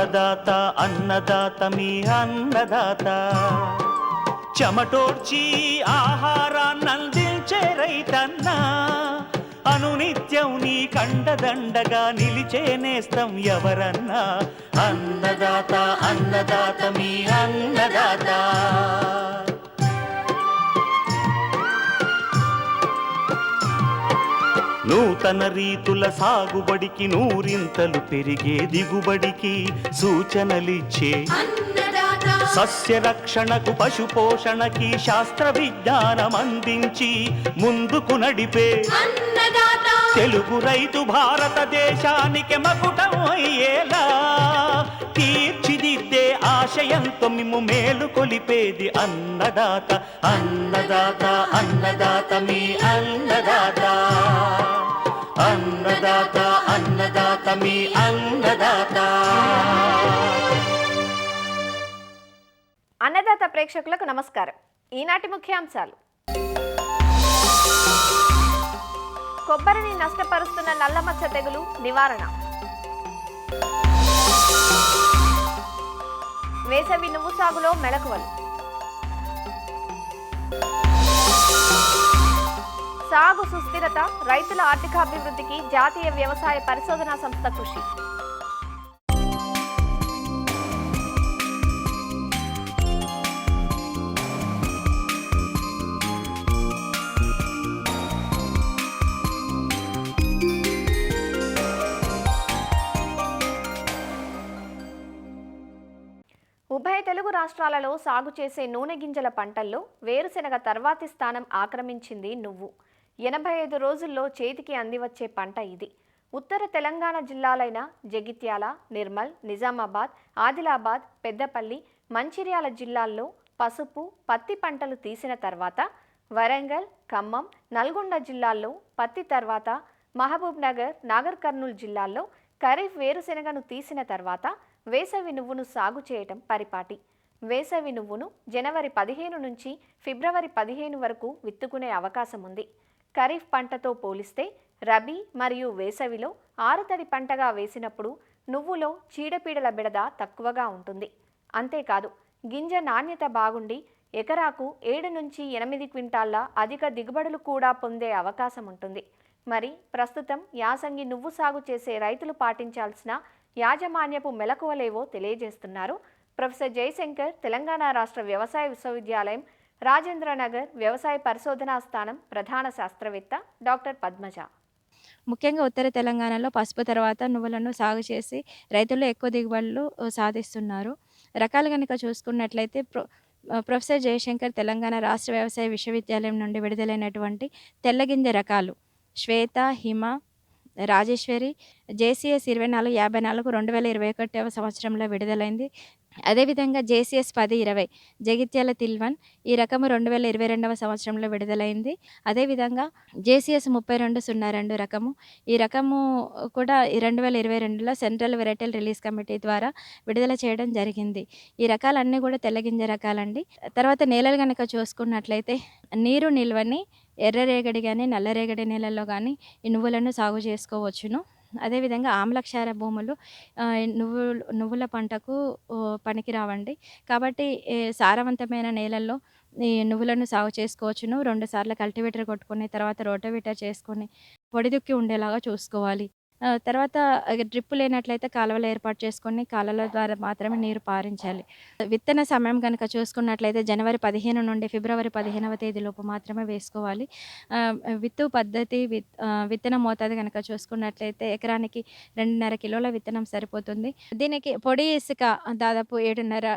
అన్నదాత అన్నదాత మీ అన్నదాత చెమటోడ్చి ఆహారాన్నందించే రైతన్న అనునిత్యం నీ కండదండగా నిలిచే నేస్తం ఎవరన్నా అన్నదాత అన్నదాత మీ అన్నదాత. నూతన రీతుల సాగుబడికి నూరింతలు పెరిగే దిగుబడికి సూచనలిచ్చే సస్య రక్షణకు పశు పోషణకి శాస్త్ర విజ్ఞానం అందించి ముందుకు నడిపే తెలుగు రైతు భారతదేశానికి మకుటం అయ్యేలా తీర్చిదిద్దే ఆశయంతో మిమ్ము మేలు కొలిపేది అన్నదాత అన్నదాత అన్నదాత మీ అన్నదాత అన్నదాత అన్నదాత మీ అన్నదాత. అన్నదాత ప్రేక్షకులకు నమస్కారం. ఈనాటి ముఖ్యాంశాలు: కొబ్బరిని నష్టపరుస్తున్న నల్లమచ్చ తెగులు నివారణ, వేసవి నువ్వు సాగులో మెళకువలు, సాగు సుస్థిరత రైతుల ఆర్థికాభివృద్ధికి జాతీయ వ్యవసాయ పరిశోధనా సంస్థ కృషి. ఉభయ తెలుగు రాష్ట్రాలలో సాగు చేసే నూనె గింజల పంటల్లో వేరుశెనగ తర్వాతి స్థానం ఆక్రమించింది నువ్వు. 85 రోజుల్లో చేతికి అందివచ్చే పంట ఇది. ఉత్తర తెలంగాణ జిల్లాలైన జగిత్యాల, నిర్మల్, నిజామాబాద్, ఆదిలాబాద్, పెద్దపల్లి, మంచిర్యాల జిల్లాల్లో పసుపు, పత్తి పంటలు తీసిన తర్వాత వరంగల్, ఖమ్మం, నల్గొండ జిల్లాల్లో పత్తి తర్వాత మహబూబ్ నగర్, నాగర్ కర్నూల్ జిల్లాల్లో ఖరీఫ్ వేరుశెనగను తీసిన తర్వాత వేసవి నువ్వును సాగు చేయటం పరిపాటి. వేసవి నువ్వును జనవరి 15 నుంచి ఫిబ్రవరి 15 వరకు విత్తుకునే అవకాశం ఉంది. ఖరీఫ్ పంటతో పోలిస్తే రబీ మరియు వేసవిలో ఆరుతడి పంటగా వేసినప్పుడు నువ్వులో చీడపీడల బెడద తక్కువగా ఉంటుంది. అంతేకాదు గింజ నాణ్యత బాగుండి ఎకరాకు 7 నుంచి 8 క్వింటాళ్ల అధిక దిగుబడులు కూడా పొందే అవకాశం ఉంటుంది. మరి ప్రస్తుతం యాసంగి నువ్వు సాగు చేసే రైతులు పాటించాల్సిన యాజమాన్యపు మెలకువలేవో తెలియజేస్తున్నారు ప్రొఫెసర్ జయశంకర్, తెలంగాణ రాష్ట్ర వ్యవసాయ విశ్వవిద్యాలయం, రాజేంద్రనగర్ వ్యవసాయ పరిశోధనా స్థానం ప్రధాన శాస్త్రవేత్త డాక్టర్ పద్మజ. ముఖ్యంగా ఉత్తర తెలంగాణలో పసుపు తర్వాత నువ్వులను సాగు చేసి రైతులు ఎక్కువ దిగుబడులు సాధిస్తున్నారు. రకాలు కనుక చూసుకున్నట్లయితే ప్రొఫెసర్ జయశంకర్ తెలంగాణ రాష్ట్ర వ్యవసాయ విశ్వవిద్యాలయం నుండి విడుదలైనటువంటి తెల్లగింజ రకాలు శ్వేత, హిమ, రాజేశ్వరి, జేసీఎస్ 2454 2021 సంవత్సరంలో విడుదలైంది. అదేవిధంగా జేసీఎస్ 1020 జగిత్యాల తిల్వన్ ఈ రకము 2022 సంవత్సరంలో విడుదలైంది. అదేవిధంగా జేసీఎస్ 3202 రకము ఈ రకము కూడా 2022లో సెంట్రల్ వెరైటల్ రిలీజ్ కమిటీ ద్వారా విడుదల చేయడం జరిగింది. ఈ రకాలన్నీ కూడా తెల్లగింజ రకాలండి. తర్వాత నేలలు కనుక చూసుకున్నట్లయితే నీరు నిల్వని ఎర్రరేగడి కానీ నల్లరేగడి నేలల్లో కానీ ఈ నువ్వులను సాగు చేసుకోవచ్చును. అదేవిధంగా ఆమ్లక్షార భూములు నువ్వుల పంటకు పనికి రావండి. కాబట్టి సారవంతమైన నేలల్లో ఈ నువ్వులను సాగు చేసుకోవచ్చును. 2 సార్లు కల్టివేటర్ కొట్టుకొని తర్వాత రోటోవేటర్ చేసుకొని పొడిదుక్కి ఉండేలాగా చూసుకోవాలి. తర్వాత డ్రిప్ లేనట్లయితే కాలువలు ఏర్పాటు చేసుకొని కాలువల ద్వారా మాత్రమే నీరు పారించాలి. విత్తన సమయం కనుక చూసుకున్నట్లయితే జనవరి 15 నుండి ఫిబ్రవరి 15వ తేదీలోపు మాత్రమే వేసుకోవాలి. విత్తు పద్ధతి విత్తన మోతాదు కనుక చూసుకున్నట్లయితే ఎకరానికి 2.5 కిలోల విత్తనం సరిపోతుంది. దీనికి పొడి ఇసుక దాదాపు 7.5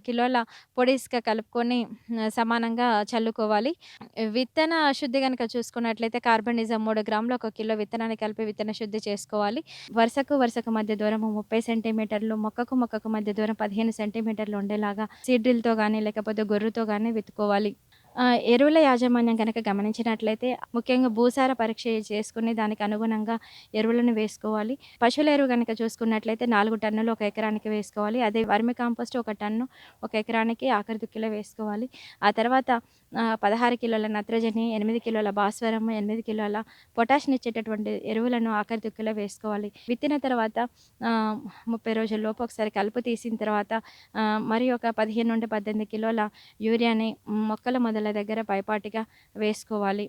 కిలోల పొడి ఇసుక కలుపుకొని సమానంగా చల్లుకోవాలి. విత్తన శుద్ధి కనుక చూసుకున్నట్లయితే కార్బనిజం 3 గ్రాములు 1 కిలో విత్తనాన్ని కలిపి విత్తన శుద్ధి చేసుకోవాలి. వరుసకు మధ్య దూరం 30 సెంటీమీటర్లు, మొక్కకు మధ్య దూరం 15 సెంటీమీటర్లు ఉండేలాగా సీడ్ డ్రిల్తో కానీ లేకపోతే గొర్రుతో కానీ విత్తుకోవాలి. ఎరువుల యాజమాన్యం గనక గమనించినట్లయితే ముఖ్యంగా భూసార పరీక్ష చేసుకొని దానికి అనుగుణంగా ఎరువులను వేసుకోవాలి. పశువుల ఎరువు గనక చూసుకున్నట్లయితే 4 టన్నులు ఒక ఎకరానికి వేసుకోవాలి. అదే వర్మి కంపోస్ట్ 1 టన్ను ఒక ఎకరానికి ఆఖరి దుక్కిలో వేసుకోవాలి. ఆ తర్వాత 16 కిలోల నత్రజని, 8 కిలోల భాస్వరం, 8 కిలోల పొటాషియం ఎరువులను ఆఖరి దుక్కిలో వేసుకోవాలి. విత్తిన తర్వాత 30 రోజుల్లోపు ఒకసారి కలుపు తీసిన తర్వాత మరి ఒక 15-18 కిలోల యూరియాని మొక్కల మొదల దగ్గర పైపాటిగా వేసుకోవాలి.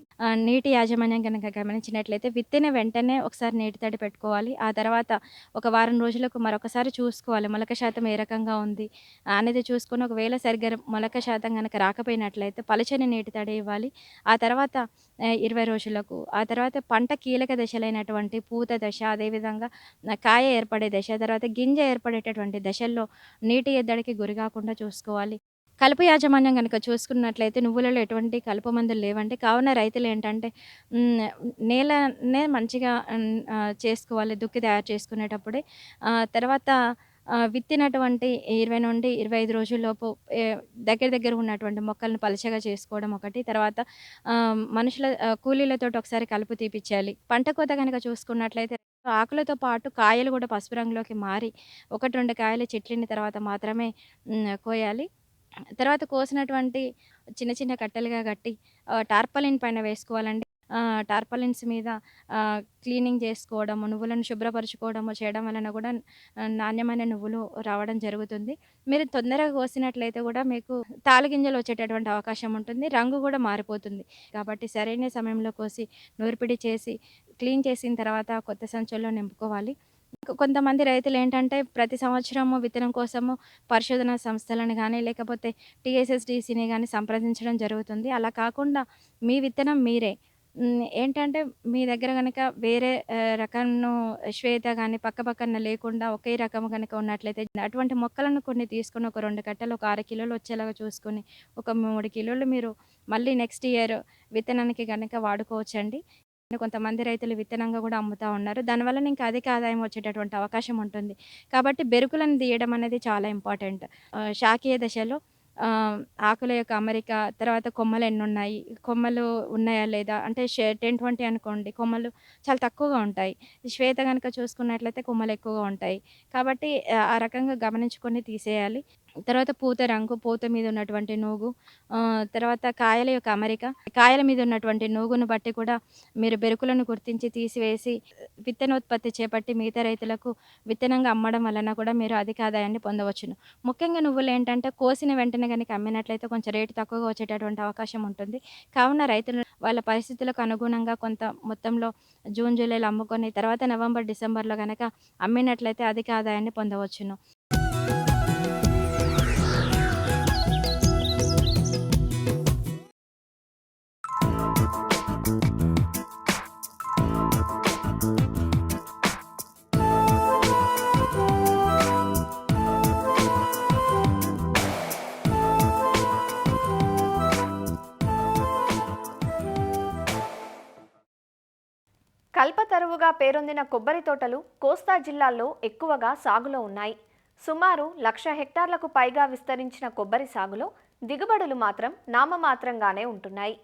నీటి యాజమాన్యం గనక గమనించినట్లయితే విత్తిన వెంటనే ఒకసారి నీటి తడి పెట్టుకోవాలి. ఆ తర్వాత ఒక వారం రోజులకు మరొకసారి చూసుకోవాలి. మొలక శాతం ఏ రకంగా ఉంది అనేది చూసుకొని ఒకవేళ సరిగ్గా మొలక శాతం గనక రాకపోయినట్లయితే పలుచని నీటి తడి ఇవ్వాలి. ఆ తర్వాత 20 రోజులకు, ఆ తర్వాత పంట కీలక దశలైనటువంటి పూత దశ, అదేవిధంగా కాయ ఏర్పడే దశ, తర్వాత గింజ ఏర్పడేటటువంటి దశల్లో నీటి ఎద్దడికి గురికాకుండా చూసుకోవాలి. కలుపు యాజమాన్యం గనుక చూసుకున్నట్లయితే నువ్వులలో ఎటువంటి కలుపు మందులు లేవండి. కావున రైతులేంటంటే నేలనే మంచిగా చేసుకోవాలి దుక్కి తయారు చేసుకునేటప్పుడే. తర్వాత విత్తినటువంటి 20-25 రోజుల్లోపు దగ్గర ఉన్నటువంటి మొక్కలను పలచగా చేసుకోవడం ఒకటి. తర్వాత కూలీలతోటి ఒకసారి కలుపు తీపిచ్చాలి. పంట కోత గనక చూసుకున్నట్లయితే ఆకులతో పాటు కాయలు గూడా పసుపు రంగులోకి మారి 1, 2 కాయలు చిట్లిన తర్వాత మాత్రమే కోయాలి. తర్వాత కోసినటువంటి చిన్న చిన్న కట్టెలుగా కట్టి టార్పాలిన్ పైన వేసుకోవాలండి. టార్పాలిన్స్ మీద క్లీనింగ్ చేసుకోవడము, నువ్వులను శుభ్రపరుచుకోవడము చేయడం వలన కూడా నాణ్యమైన నువ్వులు రావడం జరుగుతుంది. మీరు తొందరగా కోసినట్లయితే కూడా మీకు తాలుగింజలు వచ్చేటటువంటి అవకాశం ఉంటుంది. రంగు కూడా మారిపోతుంది. కాబట్టి సరైన సమయంలో కోసి నూర్పిడి చేసి క్లీన్ చేసిన తర్వాత కొత్త సంచుల్లో నింపుకోవాలి. కొంతమంది రైతులేంటంటే ప్రతి సంవత్సరము విత్తనం కోసము పరిశోధనా సంస్థలను గానీ, లేకపోతే టీఎస్ఎస్‌డిసిని గానీ సంప్రదించడం జరుగుతుంది. అలా కాకుండా మీ విత్తనం మీరే. ఏంటంటే మీ దగ్గర గనక వేరే రకంను శ్వేత గానీ పక్కన లేకుండా ఒకే రకం గనక ఉన్నట్లయితే అటువంటి మొక్కలను కొన్ని తీసుకొని ఒక 2 కట్టలు ఒక 6 కిలోలు వచ్చేలాగా చూసుకొని, ఒక 3 కిలోలు మీరు మళ్ళీ నెక్స్ట్ ఇయర్ విత్తనానికి గనక వాడుకోవచ్చండి. కొంతమంది రైతులు విత్తనంగా గూడా అమ్ముతా ఉన్నారు. దానివలన ఇంకా అధిక ఆదాయం వచ్చేటటువంటి అవకాశం ఉంటుంది. కాబట్టి బెరుకులను తీయడం అనేది చాలా ఇంపార్టెంట్. శాఖీయ దశలో ఆకుల యొక్క అమరిక, తర్వాత కొమ్మలెన్నున్నాయి, కొమ్మలు ఉన్నాయా లేదా అంటే 10, 20 అనుకోండి కొమ్మలు చాలా తక్కువగా ఉంటాయి. శ్వేత గనక చూసుకున్నట్లయితే కొమ్మలు ఎక్కువగా ఉంటాయి. కాబట్టి ఆ రకంగా గమనించుకొని తీసేయాలి. తర్వాత పూత రంగు, పూత మీద ఉన్నటువంటి నూగు, తర్వాత కాయల యొక్క అమరిక, కాయల మీద ఉన్నటువంటి నూగును బట్టి కూడా మీరు బెరుకులను గుర్తించి తీసివేసి విత్తనోత్పత్తి చేపట్టి మిగతా రైతులకు విత్తనంగా అమ్మడం వలన కూడా మీరు అధిక ఆదాయాన్ని పొందవచ్చును. ముఖ్యంగా నువ్వులేంటంటే కోసిన వెంటనే గనక అమ్మినట్లయితే కొంచెం రేటు తక్కువగా వచ్చేటటువంటి అవకాశం ఉంటుంది. కావున రైతులు వాళ్ళ పరిస్థితులకు అనుగుణంగా కొంత మొత్తంలో జూన్, జూలైలో అమ్ముకొని తర్వాత నవంబర్, డిసెంబర్‌లో గనక అమ్మినట్లయితే అధిక ఆదాయాన్ని పొందవచ్చును. కల్పతరువుగా పేరొందిన కొబ్బరి తోటలు కోస్తా జిల్లాల్లో ఎక్కువగా సాగులో ఉన్నాయి. సుమారు 1,00,000 హెక్టార్లకు పైగా విస్తరించిన కొబ్బరి సాగులో దిగుబడులు మాత్రం నామమాత్రంగానే ఉంటున్నాయి.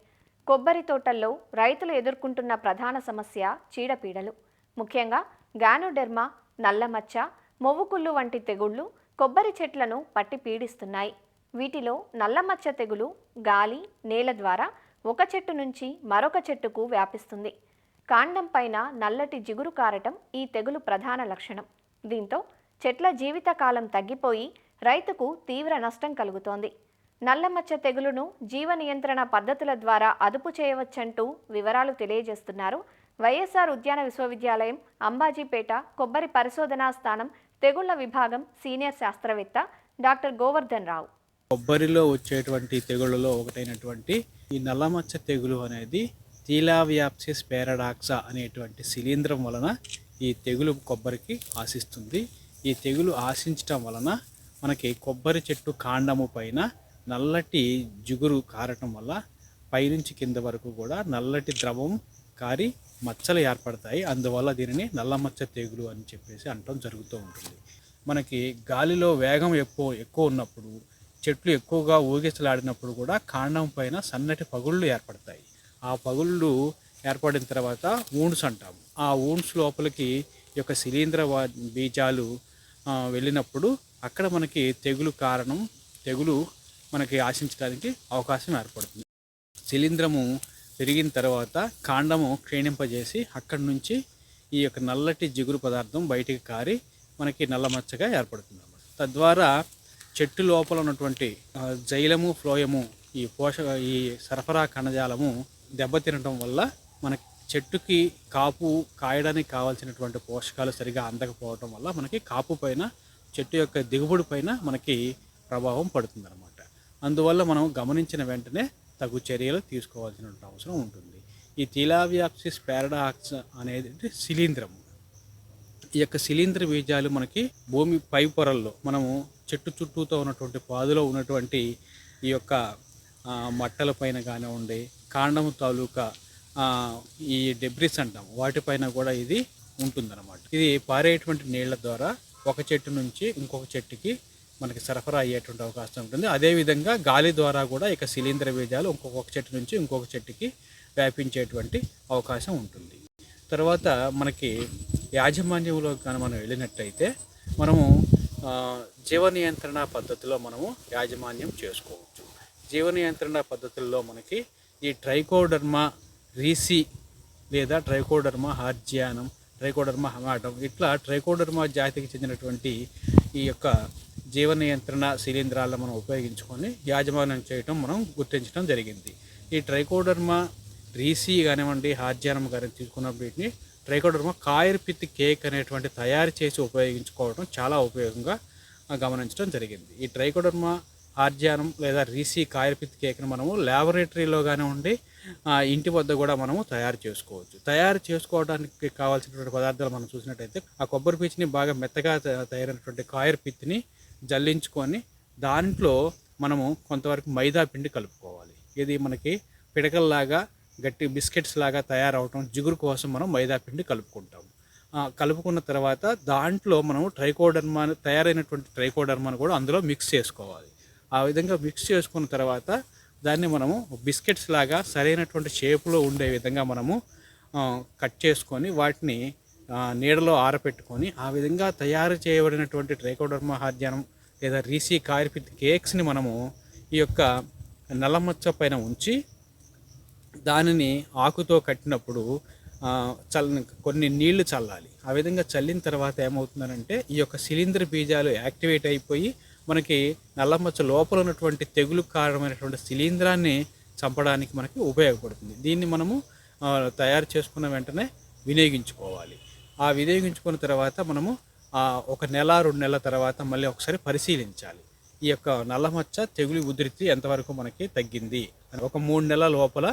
కొబ్బరి తోటల్లో రైతులు ఎదుర్కొంటున్న ప్రధాన సమస్య చీడపీడలు. ముఖ్యంగా గానోడెర్మా, నల్లమచ్చ, మొవ్వుకుళ్ళు వంటి తెగుళ్లు కొబ్బరి చెట్లను పట్టి పీడిస్తున్నాయి. వీటిలో నల్లమచ్చ తెగులు గాలి, నేల ద్వారా ఒక చెట్టు నుంచి మరొక చెట్టుకు వ్యాపిస్తుంది. కాండం పైన నల్లటి జిగురు కారటం ఈ తెగులు ప్రధాన లక్షణం. దీంతో చెట్ల జీవితకాలం తగ్గిపోయి రైతుకు తీవ్ర నష్టం కలుగుతోంది. నల్లమచ్చ తెగులును జీవ నియంత్రణ పద్ధతుల ద్వారా అదుపు చేయవచ్చంటూ వివరాలు తెలియజేస్తున్నారు వైఎస్ఆర్ ఉద్యాన విశ్వవిద్యాలయం అంబాజీపేట కొబ్బరి పరిశోధనా స్థానం తెగుళ్ల విభాగం సీనియర్ శాస్త్రవేత్త డాక్టర్ గోవర్ధన్ రావు. కొబ్బరిలో వచ్చేటువంటి తెగుళ్ళలో ఒకటైనటువంటి ఈ నల్లమచ్చ తెగులు అనేది థీలావియాప్సిస్ పేరడాక్సా అనేటువంటి శిలీంధ్రం వలన ఈ తెగులు కొబ్బరికి ఆశిస్తుంది. ఈ తెగులు ఆశించటం వలన మనకి కొబ్బరి చెట్టు కాండము పైన నల్లటి జిగురు కారటం వల్ల పైనుంచి కింద వరకు కూడా నల్లటి ద్రవం కారి మచ్చలు ఏర్పడతాయి. అందువల్ల దీనిని నల్లమచ్చ తెగులు అని చెప్పేసి అనటం జరుగుతూ ఉంటుంది. మనకి గాలిలో వేగం ఎక్కువ ఉన్నప్పుడు చెట్లు ఎక్కువగా ఊగిసలాడినప్పుడు కూడా కాండం పైన సన్నటి పగుళ్ళు ఏర్పడతాయి. ఆ పగుళ్ళు ఏర్పడిన తర్వాత వూండ్స్ అంటాము. ఆ వూండ్స్ లోపలికి ఈ యొక్క శిలీంధ్ర బీజాలు వెళ్ళినప్పుడు అక్కడ మనకి తెగులు మనకి ఆశించడానికి అవకాశం ఏర్పడుతుంది. శిలీంధ్రము పెరిగిన తర్వాత కాండము క్షీణింపజేసి అక్కడి నుంచి ఈ యొక్క నల్లటి జిగురు పదార్థం బయటికి కారి మనకి నల్లమచ్చగా ఏర్పడుతుంది అన్నమాట. తద్వారా చెట్టు లోపల ఉన్నటువంటి జైలము ఫ్లోయము ఈ సరఫరా కణజాలము దెబ్బతినడం వల్ల మన చెట్టుకి కాపు కాయడానికి కావాల్సినటువంటి పోషకాలు సరిగా అందకపోవడం వల్ల మనకి కాపు పైన చెట్టు యొక్క దిగుబడి పైన మనకి ప్రభావం పడుతుంది అనమాట. అందువల్ల మనం గమనించిన వెంటనే తగు చర్యలు తీసుకోవాల్సిన అవసరం ఉంటుంది. ఈ థీలావియాప్సిస్ ప్యారడాక్స్ అనేది శిలీంధ్రము. ఈ యొక్క శిలీంధ్ర బీజాలు మనకి భూమి పై పొరల్లో మనము చెట్టు చుట్టూతో ఉన్నటువంటి పాదులో ఉన్నటువంటి ఈ యొక్క మట్టల పైన కానివ్వండి, కాండము తాలూకా ఈ డెబ్రిస్ అంటాం వాటిపైన కూడా ఇది ఉంటుందన్నమాట. ఇది పారేటువంటి నీళ్ల ద్వారా ఒక చెట్టు నుంచి ఇంకొక చెట్టుకి మనకి సరఫరా అయ్యేటువంటి అవకాశం ఉంటుంది. అదేవిధంగా గాలి ద్వారా కూడా ఇక శిలీంధ్ర బీజాలు ఇంకొక చెట్టు నుంచి ఇంకొక చెట్టుకి వ్యాపించేటువంటి అవకాశం ఉంటుంది. తర్వాత మనకి యాజమాన్యంలో కానీ మనం వెళ్ళినట్టయితే మనము జీవ నియంత్రణ పద్ధతిలో మనము యాజమాన్యం చేసుకోవచ్చు. జీవ నియంత్రణ పద్ధతుల్లో మనకి ఈ ట్రైకోడర్మా రీసి లేదా ట్రైకోడర్మా హార్జియానం, ట్రైకోడర్మా హమాటం ఇట్లా ట్రైకోడర్మా జాతికి చెందినటువంటి ఈ యొక్క జీవ నియంత్రణ శిలీంధ్రాలను మనం ఉపయోగించుకొని యాజమాన్యం చేయటం మనం గుర్తించడం జరిగింది. ఈ ట్రైకోడర్మా రీసి కానివ్వండి, హార్జియానం కానీ తీసుకున్న వీటిని ట్రైకోడర్మా కాయర్పిత్ కేక్ అనేటువంటి తయారు చేసి ఉపయోగించుకోవడం చాలా ఉపయోగంగా గమనించడం జరిగింది. ఈ ట్రైకోడర్మా హార్జియానం లేదా రీసి కాయర్పిత్ కేక్ని మనము ల్యాబొరేటరీలో కానివ్వండి, ఇంటి వద్ద కూడా మనము తయారు చేసుకోవచ్చు. తయారు చేసుకోవడానికి కావాల్సినటువంటి పదార్థాలు మనం చూసినట్టయితే ఆ కొబ్బరి పీచుని బాగా మెత్తగా తయారైనటువంటి కాయర్పిత్ని జల్లించుకొని దాంట్లో మనము కొంతవరకు మైదా పిండి కలుపుకోవాలి. ఇది మనకి పిడకల్లాగా గట్టి బిస్కెట్స్ లాగా తయారవటం జిగురు కోసం మనం మైదా పిండి కలుపుకుంటాము. కలుపుకున్న తర్వాత దాంట్లో మనం తయారైనటువంటి ట్రైకోడర్మాను కూడా అందులో మిక్స్ చేసుకోవాలి. ఆ విధంగా మిక్స్ చేసుకున్న తర్వాత దాన్ని మనము బిస్కెట్స్ లాగా సరైనటువంటి షేప్లో ఉండే విధంగా మనము కట్ చేసుకొని వాటిని నీడలో ఆరపెట్టుకొని ఆ విధంగా తయారు చేయబడినటువంటి ట్రైకోడర్మా హార్జియానం లేదా రీసి కాయర్పిత్ కేక్స్ని మనము ఈ యొక్క నల్లమచ్చ పైన ఉంచి దానిని ఆకుతో కట్టినప్పుడు కొన్ని నీళ్లు చల్లాలి. ఆ విధంగా చల్లిన తర్వాత ఏమవుతుందనంటే ఈ యొక్క శిలీంధ్ర బీజాలు యాక్టివేట్ అయిపోయి మనకి నల్లమచ్చ లోపల ఉన్నటువంటి తెగులు కారణమైనటువంటి శిలీంధ్రాన్ని చంపడానికి మనకి ఉపయోగపడుతుంది. దీన్ని మనము తయారు చేసుకున్న వెంటనే వినియోగించుకోవాలి. ఆ వినియోగించుకున్న తర్వాత మనము ఒక నెల 2 నెలల తర్వాత మళ్ళీ ఒకసారి పరిశీలించాలి. ఈ యొక్క నల్లమచ్చ తెగులు ఉధృతి ఎంతవరకు మనకి తగ్గింది. ఒక 3 నెలల లోపల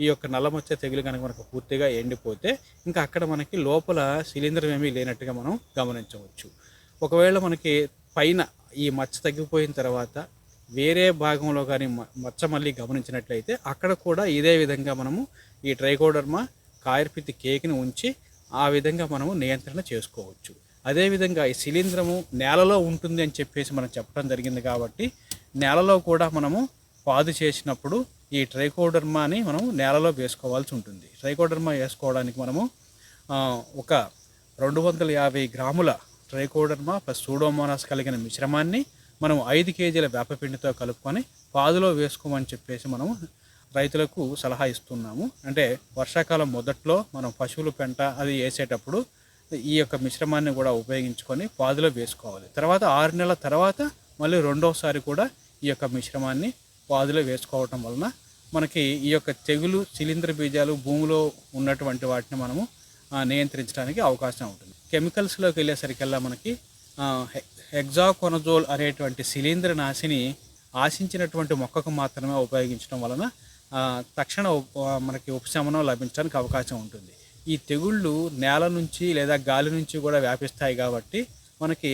ఈ యొక్క నల్లమచ్చ తెగులు కనుక మనకు పూర్తిగా ఎండిపోతే ఇంకా అక్కడ మనకి లోపల శిలీంధ్రం ఏమీ లేనట్టుగా మనం గమనించవచ్చు. ఒకవేళ మనకి పైన ఈ మచ్చ తగ్గిపోయిన తర్వాత వేరే భాగంలో కానీ మచ్చ మళ్ళీ గమనించినట్లయితే అక్కడ కూడా ఇదే విధంగా మనము ఈ ట్రైకోడర్మా కాయర్పిత్ కేక్ని ఉంచి ఆ విధంగా మనము నియంత్రణ చేసుకోవచ్చు. అదేవిధంగా ఈ శిలీంధ్రము నేలలో ఉంటుంది అని చెప్పేసి మనం చెప్పడం జరిగింది కాబట్టి నేలలో కూడా మనము పాదు చేసినప్పుడు ఈ ట్రైకోడర్మాని మనం నేలలో వేసుకోవాల్సి ఉంటుంది. ట్రైకోడర్మా వేసుకోవడానికి మనము ఒక 250 గ్రాముల ట్రైకోడర్మా ప్లస్ సూడోమోనాస్ కలిగిన మిశ్రమాన్ని మనం 5 కేజీల వేపపిండితో కలుపుకొని పాదులో వేసుకోమని చెప్పేసి మనము రైతులకు సలహా ఇస్తున్నాము. అంటే వర్షాకాలం మొదట్లో మనం పశువుల పెంట అది వేసేటప్పుడు ఈ యొక్క మిశ్రమాన్ని కూడా ఉపయోగించుకొని పాదులో వేసుకోవాలి. తర్వాత 6 నెలల తర్వాత మళ్ళీ రెండోసారి కూడా ఈ యొక్క మిశ్రమాన్ని పాదులో వేసుకోవటం వలన మనకి ఈ యొక్క తెగులు శిలీంధ్ర బీజాలు భూమిలో ఉన్నటువంటి వాటిని మనము నియంత్రించడానికి అవకాశం ఉంటుంది. కెమికల్స్లోకి వెళ్ళేసరికల్లా మనకి హెక్సాకోనజోల్ అనేటువంటి శిలీంధ్ర నాశిని ఆశించినటువంటి మొక్కకు మాత్రమే ఉపయోగించడం వలన తక్షణ మనకి ఉపశమనం లభించడానికి అవకాశం ఉంటుంది. ఈ తెగుళ్ళు నేల నుంచి లేదా గాలి నుంచి కూడా వ్యాపిస్తాయి కాబట్టి మనకి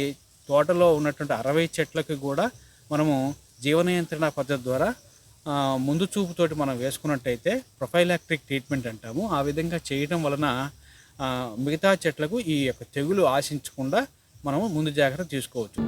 తోటలో ఉన్నటువంటి 60 చెట్లకి కూడా మనము జీవ నియంత్రణ పద్ధతి ద్వారా ముందు చూపుతోటి మనం వేసుకున్నట్టయితే ప్రొఫైలాక్టిక్ ట్రీట్మెంట్ అంటాము. ఆ విధంగా చేయడం వలన మిగతా చెట్లకు ఈ యొక్క తెగులు ఆశించకుండా మనము ముందు జాగ్రత్త తీసుకోవచ్చు.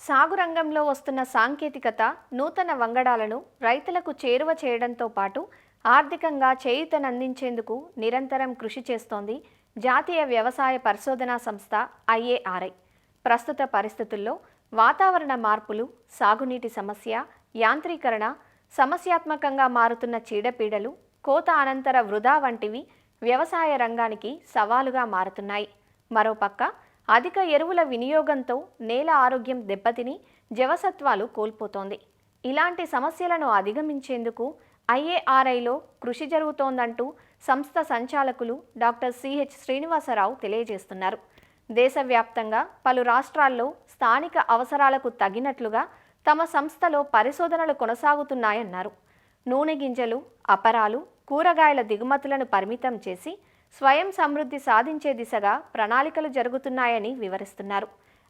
సాగు రంగంలో వస్తున్న సాంకేతికత నూతన వంగడాలను రైతులకు చేరువ చేయడంతో పాటు ఆర్థికంగా చేయూతనందించేందుకు నిరంతరం కృషి చేస్తోంది జాతీయ వ్యవసాయ పరిశోధనా సంస్థ IARI. ప్రస్తుత పరిస్థితుల్లో వాతావరణ మార్పులు, సాగునీటి సమస్య, యాంత్రీకరణ, సమస్యాత్మకంగా మారుతున్న చీడపీడలు, కోత అనంతర వృధా వంటివి వ్యవసాయ రంగానికి సవాలుగా మారుతున్నాయి. మరోపక్క అధిక ఎరువుల వినియోగంతో నేల ఆరోగ్యం దెబ్బతిని జవసత్వాలు కోల్పోతోంది. ఇలాంటి సమస్యలను అధిగమించేందుకు IARIలో కృషి జరుగుతోందంటూ సంస్థ సంచాలకులు డాక్టర్ CH శ్రీనివాసరావు తెలియజేస్తున్నారు. దేశవ్యాప్తంగా పలు రాష్ట్రాల్లో స్థానిక అవసరాలకు తగినట్లుగా తమ సంస్థలో పరిశోధనలు కొనసాగుతున్నాయన్నారు. నూనె గింజలు, అపరాలు, కూరగాయల దిగుమతులను పరిమితం చేసి స్వయం సమృద్ధి సాధించే దిశగా ప్రణాళికలు జరుగుతున్నాయని వివరిస్తున్నారు.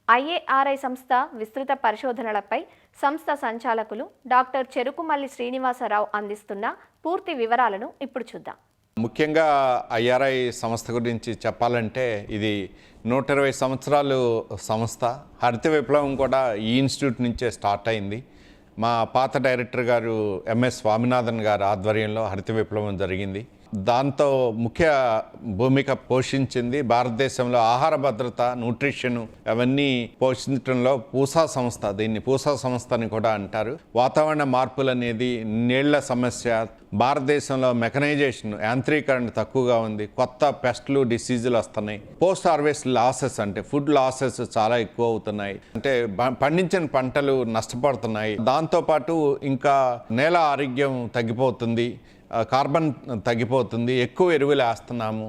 IARI సంస్థ విస్తృత పరిశోధనలపై సంస్థ సంచాలకులు డాక్టర్ చెరుకుమల్లి శ్రీనివాసరావు అందిస్తున్న పూర్తి వివరాలను ఇప్పుడు చూద్దాం. ముఖ్యంగా IARI సంస్థ గురించి చెప్పాలంటే ఇది 120 సంవత్సరాలు సంస్థ. హరిత విప్లవం కూడా ఈ ఇన్స్టిట్యూట్ నుంచే స్టార్ట్ అయింది. మా పాత డైరెక్టర్ గారు MS స్వామినాథన్ గారు ఆధ్వర్యంలో హరిత విప్లవం జరిగింది. దాంతో ముఖ్య భూమిక పోషించింది భారతదేశంలో ఆహార భద్రత, న్యూట్రిషన్ అవన్నీ పోషించడంలో పూసా సంస్థ. దీన్ని పూసా సంస్థ అని కూడా అంటారు. వాతావరణ మార్పులు అనేది, నీళ్ల సమస్య, భారతదేశంలో మెకనైజేషన్, యాంత్రీకరణ తక్కువగా ఉంది, కొత్త పెస్ట్లు, డిసీజులు వస్తున్నాయి, పోస్ట్ హార్వెస్ట్ లాసెస్ అంటే ఫుడ్ లాసెస్ చాలా ఎక్కువ అవుతున్నాయి, అంటే పండించిన పంటలు నష్టపడుతున్నాయి. దాంతోపాటు ఇంకా నేల ఆరోగ్యం తగ్గిపోతుంది, కార్బన్ తగ్గిపోతుంది, ఎక్కువ ఎరువులు వేస్తున్నాము,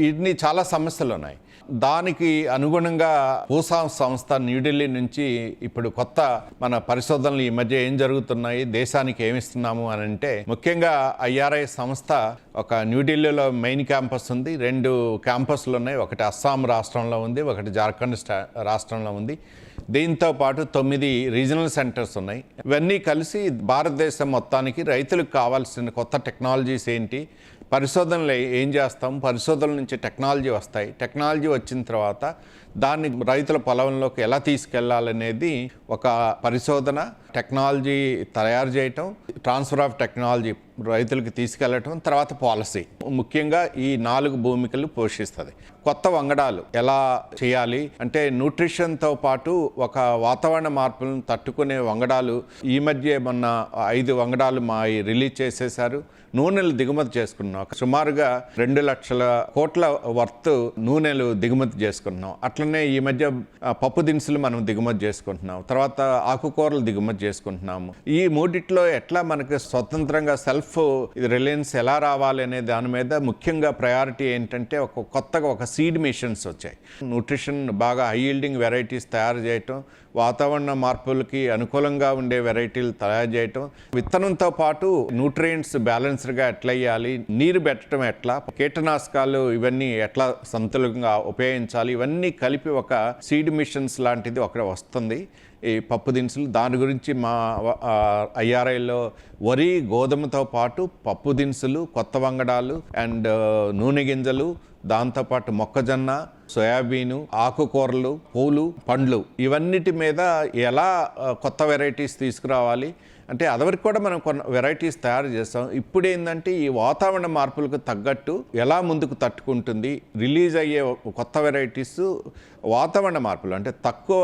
ఇన్ని చాలా సమస్యలు ఉన్నాయి. దానికి అనుగుణంగా పూసా సంస్థ న్యూఢిల్లీ నుంచి ఇప్పుడు కొత్త మన పరిశోధనలు ఈ మధ్య ఏం జరుగుతున్నాయి, దేశానికి ఏమిస్తున్నాము అని అంటే, ముఖ్యంగా IARI సంస్థ ఒక న్యూఢిల్లీలో మెయిన్ క్యాంపస్ ఉంది, 2 క్యాంపస్లు ఉన్నాయి. ఒకటి అస్సాం రాష్ట్రంలో ఉంది, ఒకటి జార్ఖండ్ రాష్ట్రంలో ఉంది. దీంతో పాటు 9 రీజనల్ సెంటర్స్ ఉన్నాయి. ఇవన్నీ కలిసి భారతదేశం మొత్తానికి రైతులకు కావాల్సిన కొత్త టెక్నాలజీస్ ఏంటి, పరిశోధనలు ఏం చేస్తాం, పరిశోధనల నుంచి టెక్నాలజీ వస్తాయి, టెక్నాలజీ వచ్చిన తర్వాత దాన్ని రైతుల పొలంలోకి ఎలా తీసుకెళ్లాలనేది ఒక పరిశోధన, టెక్నాలజీ తయారు చేయటం, ట్రాన్స్ఫర్ ఆఫ్ టెక్నాలజీ రైతులకు తీసుకెళ్లటం, తర్వాత పాలసీ. ముఖ్యంగా ఈ 4 భూమికలు పోషిస్తుంది. కొత్త వంగడాలు ఎలా చేయాలి అంటే, న్యూట్రిషన్తో పాటు ఒక వాతావరణ మార్పులను తట్టుకునే వంగడాలు ఈ మధ్య మొన్న 5 వంగడాలు రిలీజ్ చేసేశారు. నూనెలు దిగుమతి చేసుకున్నాం. సుమారుగా 2 లక్షల కోట్ల వర్త్ నూనెలు దిగుమతి చేసుకుంటున్నాం. అట్లనే ఈ మధ్య పప్పు దినుసులు మనం దిగుమతి చేసుకుంటున్నాం, తర్వాత ఆకుకూరలు దిగుమతి చేసుకుంటున్నాము. ఈ మూడిట్లో ఎట్లా మనకి స్వతంత్రంగా సెల్ఫ్ రిలయన్స్ ఎలా రావాలి అనే దాని మీద ముఖ్యంగా ప్రయారిటీ ఏంటంటే, కొత్తగా ఒక సీడ్ మిషన్స్ వచ్చాయి. న్యూట్రిషన్ బాగా హై ఈల్డింగ్ వెరైటీస్ తయారు చేయటం, వాతావరణ మార్పులకి అనుకూలంగా ఉండే వెరైటీలు తయారు చేయటం, విత్తనంతో పాటు న్యూట్రియంట్స్ బ్యాలెన్స్డ్గా ఎట్లా వేయాలి, నీరు పెట్టడం ఎట్లా, కీటనాశకాలు ఇవన్నీ ఎట్లా సంతులంగా ఉపయోగించాలి, ఇవన్నీ కలిపి ఒక సీడ్ మిషన్స్ లాంటిది ఒకటి వస్తుంది. ఈ పప్పు దినుసులు దాని గురించి మా IARIలో వరి, గోధుమతో పాటు పప్పు దినుసులు, కొత్త వంగడాలు అండ్ నూనె గింజలు, దాంతోపాటు మొక్కజొన్న, సోయాబీను, ఆకుకూరలు, పూలు, పండ్లు ఇవన్నిటి మీద ఎలా కొత్త వెరైటీస్ తీసుకురావాలి అంటే, అదివరకు కూడా మనం కొన్ని వెరైటీస్ తయారు చేస్తాం. ఇప్పుడు ఏంటంటే ఈ వాతావరణ మార్పులకు తగ్గట్టు ఎలా ముందుకు తట్టుకుంటుంది, రిలీజ్ అయ్యే కొత్త వెరైటీస్ వాతావరణ మార్పులు అంటే తక్కువ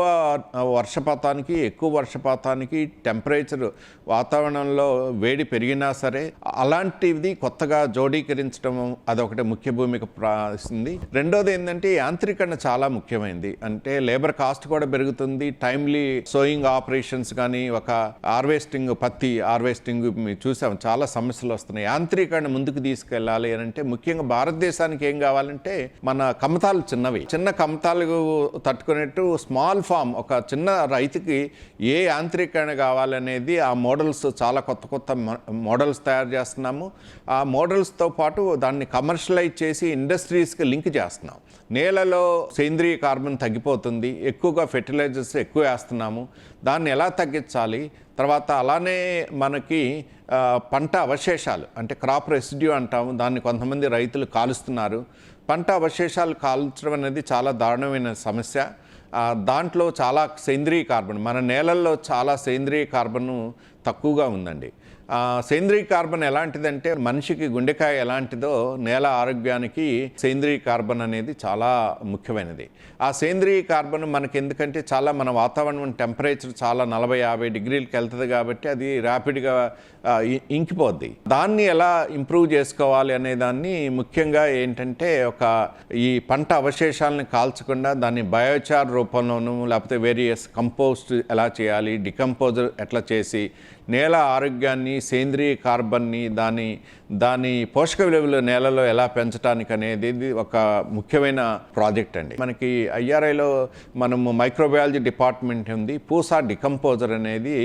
వర్షపాతానికి, ఎక్కువ వర్షపాతానికి, టెంపరేచర్ వాతావరణంలో వేడి పెరిగినా సరే అలాంటిది కొత్తగా జోడీకరించడం అదొకటి ముఖ్య భూమిక ప్రాసింది. రెండోది ఏంటంటే యాంత్రీకరణ చాలా ముఖ్యమైనది. అంటే లేబర్ కాస్ట్ కూడా పెరుగుతుంది. టైమ్లీ సోయింగ్ ఆపరేషన్స్ కానీ, ఒక హార్వెస్టింగ్, పత్తి హార్వెస్టింగ్ మేము చూసాం, చాలా సమస్యలు వస్తున్నాయి. యాంత్రీకరణ ముందుకు తీసుకెళ్ళాలి అని అంటే ముఖ్యంగా భారతదేశానికి ఏం కావాలంటే, మన కమతాలు చిన్నవి, చిన్న కమతాలు తట్టుకునేట్టు స్మాల్ ఫామ్ ఒక చిన్న రైతుకి ఏ యాంత్రీకరణ కావాలనేది ఆ మోడల్స్ చాలా కొత్త మోడల్స్ తయారు చేస్తున్నాము. ఆ మోడల్స్తో పాటు దాన్ని కమర్షియలైజ్ చేసి ఇండస్ట్రీస్కి లింక్ చేస్తున్నాం. నేలలో సేంద్రియ కార్బన్ తగ్గిపోతుంది, ఎక్కువగా ఫెర్టిలైజర్స్ ఎక్కువ వేస్తున్నాము, దాన్ని ఎలా తగ్గించాలి, తర్వాత అలానే మనకి పంట అవశేషాలు అంటే క్రాప్ రెసిడ్యూ అంటాము, దాన్ని కొంతమంది రైతులు కాలుస్తున్నారు. పంట అవశేషాలు కాల్చడం అనేది చాలా దారుణమైన సమస్య. దాంట్లో చాలా సేంద్రీయ కార్బన్, మన నేలల్లో చాలా సేంద్రీయ కార్బన్ తక్కువగా ఉందండి. సేంద్రీయ కార్బన్ ఎలాంటిదంటే మనిషికి గుండెకాయ ఎలాంటిదో నేల ఆరోగ్యానికి సేంద్రీయ కార్బన్ అనేది చాలా ముఖ్యమైనది. ఆ సేంద్రీయ కార్బన్ మనకి ఎందుకంటే చాలా మన వాతావరణం టెంపరేచర్ చాలా 40-50 డిగ్రీలకు వెళ్తుంది కాబట్టి అది ర్యాపిడ్గా ఇంకిపోద్ది. దాన్ని ఎలా ఇంప్రూవ్ చేసుకోవాలి అనే దాన్ని ముఖ్యంగా ఏంటంటే ఈ పంట అవశేషాలను కాల్చకుండా దాన్ని బయోచార్ రూపంలోనూ లేకపోతే వేరియస్ కంపోస్ట్ ఎలా చేయాలి, డికంపోజర్ ఎట్లా చేసి నేల ఆరోగ్యాన్ని, సేంద్రీయ కార్బన్ని, దాని పోషక విలువలు నేలలో ఎలా పెంచడానికి అనేది ఒక ముఖ్యమైన ప్రాజెక్ట్ అండి. మనకి IRIలో మనము మైక్రోబయాలజీ డిపార్ట్మెంట్ ఉంది. పూసా డికంపోజర్ అనేది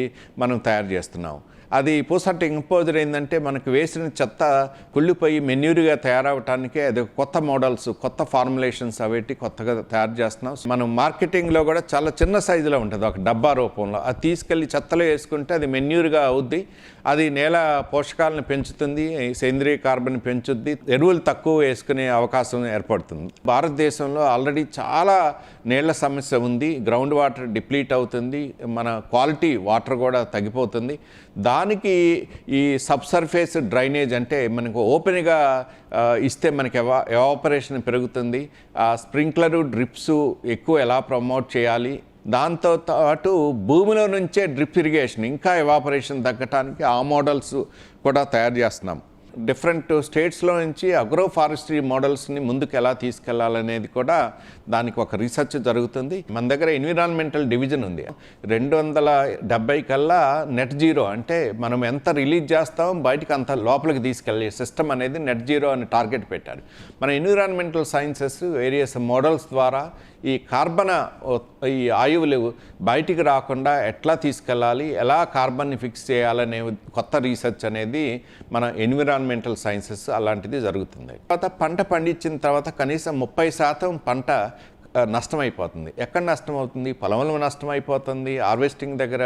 మనం తయారు చేస్తున్నాం. అది పూసా డికంపోజర్ ఏంటంటే మనకు వేసిన చెత్త కుళ్ళిపోయి మెన్యూర్గా తయారవటానికి అది కొత్త మోడల్స్, కొత్త ఫార్ములేషన్స్ అవేటి కొత్తగా తయారు చేస్తున్నాం. మనం మార్కెటింగ్లో కూడా చాలా చిన్న సైజులో ఉంటుంది, ఒక డబ్బా రూపంలో. అది తీసుకెళ్ళి చెత్తలో వేసుకుంటే అది మెన్యూర్గా అవుద్ది. అది నేల పోషకాలను పెంచుతుంది, సేంద్రీయ కార్బన్ పెంచుద్ది, ఎరువులు తక్కువ వేసుకునే అవకాశం ఏర్పడుతుంది. భారతదేశంలో ఆల్రెడీ చాలా నీళ్ల సమస్య ఉంది. గ్రౌండ్ వాటర్ డిప్లీట్ అవుతుంది, మన క్వాలిటీ వాటర్ కూడా తగ్గిపోతుంది. దానికి ఈ సబ్సర్ఫేస్ డ్రైనేజ్ అంటే మనకు ఓపెన్గా ఇస్తే మనకి ఎవాపరేషన్ పెరుగుతుంది. స్ప్రింక్లరు, డ్రిప్స్ ఎక్కువ ఎలా ప్రమోట్ చేయాలి, దాంతో పాటు భూమిలో నుంచే డ్రిప్ ఇరిగేషన్ ఇంకా ఎవాపరేషన్ తగ్గటానికి ఆ మోడల్స్ కూడా తయారు చేస్తున్నాం. డిఫరెంట్ స్టేట్స్లో నుంచి అగ్రో ఫారెస్ట్రీ మోడల్స్ని ముందుకు ఎలా తీసుకెళ్లాలనేది కూడా దానికి ఒక రీసెర్చ్ జరుగుతుంది. మన దగ్గర ఎన్విరాన్మెంటల్ డివిజన్ ఉంది. 2070 కల్లా నెట్ జీరో అంటే మనం ఎంత రిలీజ్ చేస్తామో బయటకు అంత లోపలికి తీసుకెళ్ళే సిస్టమ్ అనేది నెట్ జీరో అని టార్గెట్ పెట్టారు. మన ఎన్విరాన్మెంటల్ సైన్సెస్ వేరియస్ మోడల్స్ ద్వారా ఈ ఈ ఆయువులు బయటికి రాకుండా ఎట్లా తీసుకెళ్ళాలి, ఎలా కార్బన్ని ఫిక్స్ చేయాలనే కొత్త రీసెర్చ్ అనేది మన ఎన్విరాన్మెంటల్ సైన్సెస్ అలాంటిది జరుగుతుంది. తర్వాత పంట పండించిన తర్వాత కనీసం 30% పంట నష్టమైపోతుంది. ఎక్కడ నష్టం అవుతుంది? పొలంలో నష్టం అయిపోతుంది, హార్వెస్టింగ్ దగ్గర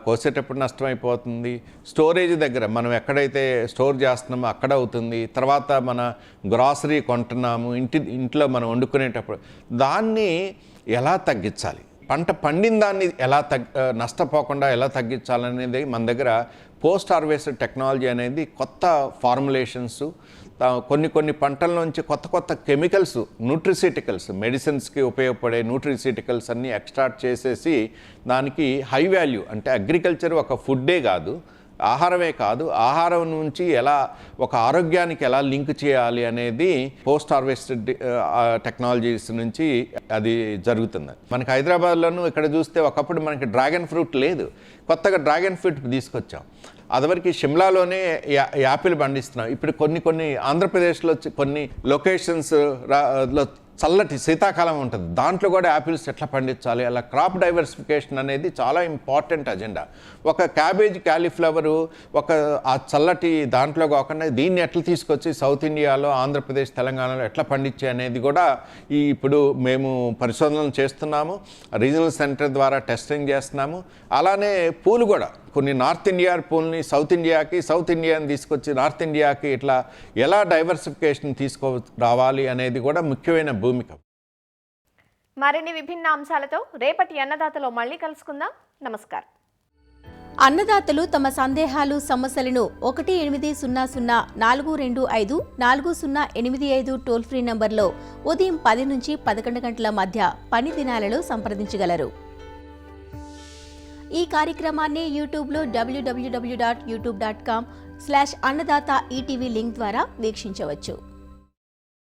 కోసేటప్పుడు నష్టమైపోతుంది, స్టోరేజ్ దగ్గర మనం ఎక్కడైతే స్టోర్ చేస్తున్నామో అక్కడ అవుతుంది, తర్వాత మన గ్రాసరీ కొంటున్నాము ఇంట్లో మనం వండుకునేటప్పుడు దాన్ని ఎలా తగ్గించాలి, పంట పండిన దాన్ని ఎలా నష్టపోకుండా ఎలా తగ్గించాలనేది మన దగ్గర పోస్ట్ హార్వెస్ట్ టెక్నాలజీ అనేది కొత్త ఫార్ములేషన్స్, కొన్ని పంటల నుంచి కొత్త కెమికల్స్, న్యూట్రిసిటికల్స్, మెడిసిన్స్కి ఉపయోగపడే న్యూట్రిసిటికల్స్ అన్నీ ఎక్స్ట్రాక్ట్ చేసేసి దానికి హై వాల్యూ అంటే అగ్రికల్చర్ ఒక ఫుడ్డే కాదు, ఆహారమే కాదు, ఆహారం నుంచి ఎలా ఒక ఆరోగ్యానికి ఎలా లింక్ చేయాలి అనేది పోస్ట్ హార్వెస్టెడ్ టెక్నాలజీస్ నుంచి అది జరుగుతుంది. మనకి హైదరాబాద్లోనూ ఇక్కడ చూస్తే ఒకప్పుడు మనకి డ్రాగన్ ఫ్రూట్ లేదు, కొత్తగా డ్రాగన్ ఫ్రూట్ తీసుకొచ్చాం. అదివరకు షిమ్లాలోనే యాపిల్ పండిస్తున్నాం. ఇప్పుడు కొన్ని ఆంధ్రప్రదేశ్లో కొన్ని లొకేషన్స్లో చల్లటి శీతాకాలం ఉంటుంది, దాంట్లో కూడా యాపిల్స్ ఎట్లా పండించాలి, అలా క్రాప్ డైవర్సిఫికేషన్ అనేది చాలా ఇంపార్టెంట్ అజెండా. ఒక క్యాబేజ్, క్యాలీఫ్లవరు ఆ చల్లటి దాంట్లో కాకుండా దీన్ని ఎట్లా తీసుకొచ్చి సౌత్ ఇండియాలో, ఆంధ్రప్రదేశ్, తెలంగాణలో ఎట్లా పండించే అనేది కూడా ఇప్పుడు మేము పరిశోధనలు చేస్తున్నాము. రీజనల్ సెంటర్ ద్వారా టెస్టింగ్ చేస్తున్నాము. అలానే పూలు కూడా కొన్ని నార్త్ ఇండియా పూల్ని సౌత్ ఇండియాకి, సౌత్ ఇండియాని తీసుకొచ్చి నార్త్ ఇండియాకి ఇట్లా ఎలా డైవర్సిఫికేషన్ రావాలి అనేది కూడా ముఖ్యమైన భూమిక. మరిన్ని విభిన్న అంశాలతో రేపటి అన్నదాతలో మళ్ళీ కలుసుకుందాం. నమస్కారం. అన్నదాతలు తమ సందేహాలు, సమస్యలను 1-800-425-4085 టోల్ ఫ్రీ నంబర్లో ఉదయం 10 నుంచి 11 గంటల మధ్య పని దినాలలో సంప్రదించగలరు. ఈ కార్యక్రమాన్ని యూట్యూబ్లో www.youtube.com/అన్నదాత ఈటీవీ లింక్ ద్వారా వీక్షించవచ్చు.